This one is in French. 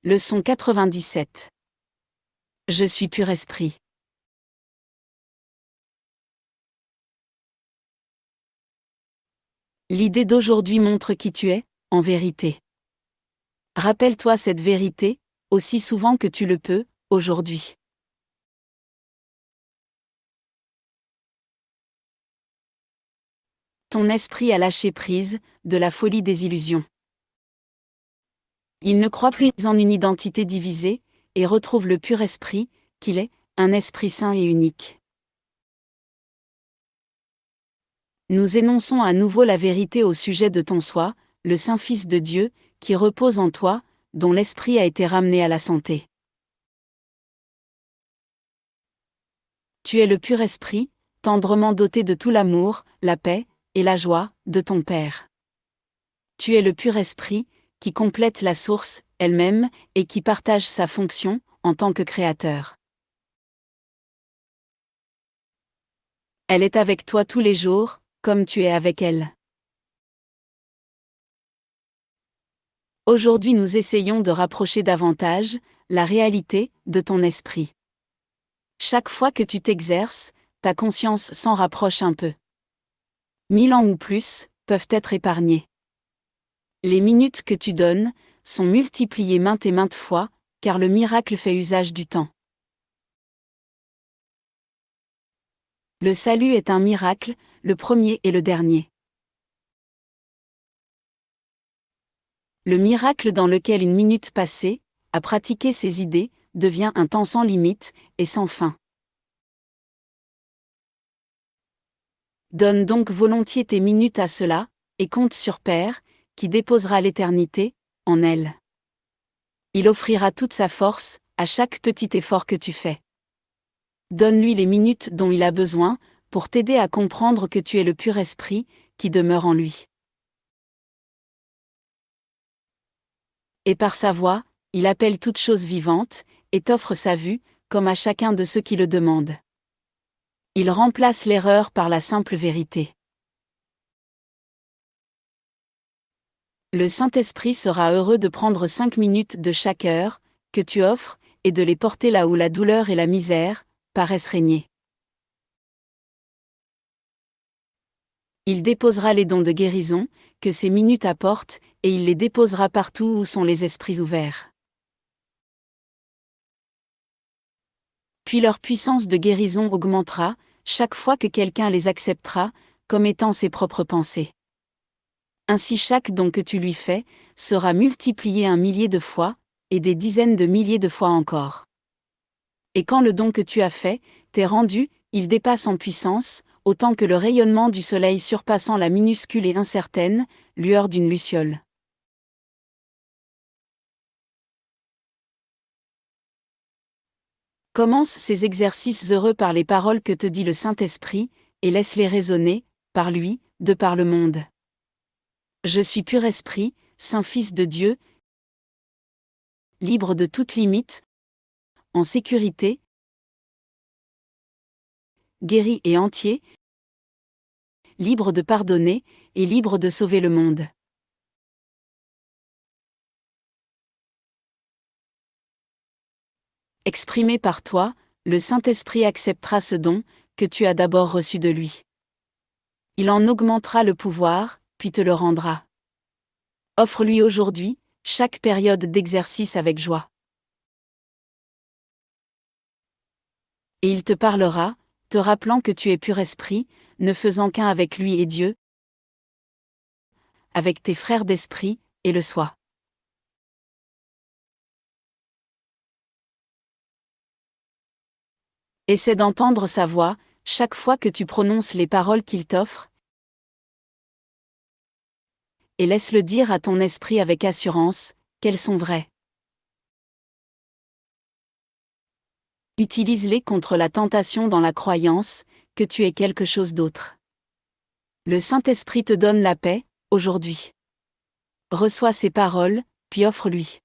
Leçon 97. Je suis pur esprit. L'idée d'aujourd'hui montre qui tu es, en vérité. Rappelle-toi cette vérité, aussi souvent que tu le peux, aujourd'hui. Ton esprit a lâché prise, de la folie des illusions. Il ne croit plus en une identité divisée, et retrouve le pur esprit, qu'il est, un esprit saint et unique. Nous énonçons à nouveau la vérité au sujet de ton soi, le Saint Fils de Dieu, qui repose en toi, dont l'esprit a été ramené à la santé. Tu es le pur esprit, tendrement doté de tout l'amour, la paix, et la joie, de ton Père. Tu es le pur esprit, qui complète la source, elle-même, et qui partage sa fonction, en tant que créateur. Elle est avec toi tous les jours, comme tu es avec elle. Aujourd'hui nous essayons de rapprocher davantage, la réalité, de ton esprit. Chaque fois que tu t'exerces, ta conscience s'en rapproche un peu. 1000 ans ou plus, peuvent être épargnés. Les minutes que tu donnes, sont multipliées maintes et maintes fois, car le miracle fait usage du temps. Le salut est un miracle, le premier et le dernier. Le miracle dans lequel une minute passée, à pratiquer ses idées, devient un temps sans limite, et sans fin. Donne donc volontiers tes minutes à cela, et compte sur Père, qui déposera l'éternité, en elle. Il offrira toute sa force, à chaque petit effort que tu fais. Donne-lui les minutes dont il a besoin, pour t'aider à comprendre que tu es le pur esprit, qui demeure en lui. Et par sa voix, il appelle toute chose vivante, et t'offre sa vue, comme à chacun de ceux qui le demandent. Il remplace l'erreur par la simple vérité. Le Saint-Esprit sera heureux de prendre 5 minutes de chaque heure, que tu offres, et de les porter là où la douleur et la misère paraissent régner. Il déposera les dons de guérison, que ces minutes apportent, et il les déposera partout où sont les esprits ouverts. Puis leur puissance de guérison augmentera, chaque fois que quelqu'un les acceptera, comme étant ses propres pensées. Ainsi chaque don que tu lui fais, sera multiplié 1 millier de fois, et des dizaines de milliers de fois encore. Et quand le don que tu as fait, t'est rendu, il dépasse en puissance, autant que le rayonnement du soleil surpassant la minuscule et incertaine lueur d'une luciole. Commence ces exercices heureux par les paroles que te dit le Saint-Esprit, et laisse-les résonner, par lui, de par le monde. Je suis pur esprit, Saint Fils de Dieu, libre de toute limite, en sécurité, guéri et entier, libre de pardonner, et libre de sauver le monde. Exprimé par toi, le Saint-Esprit acceptera ce don, que tu as d'abord reçu de lui. Il en augmentera le pouvoir, puis te le rendra. Offre-lui aujourd'hui, chaque période d'exercice avec joie. Et il te parlera, te rappelant que tu es pur esprit, ne faisant qu'un avec lui et Dieu, avec tes frères d'esprit, et le soi. Essaie d'entendre sa voix, chaque fois que tu prononces les paroles qu'il t'offre, et laisse-le dire à ton esprit avec assurance, qu'elles sont vraies. Utilise-les contre la tentation dans la croyance, que tu es quelque chose d'autre. Le Saint-Esprit te donne la paix, aujourd'hui. Reçois ces paroles, puis offre-lui.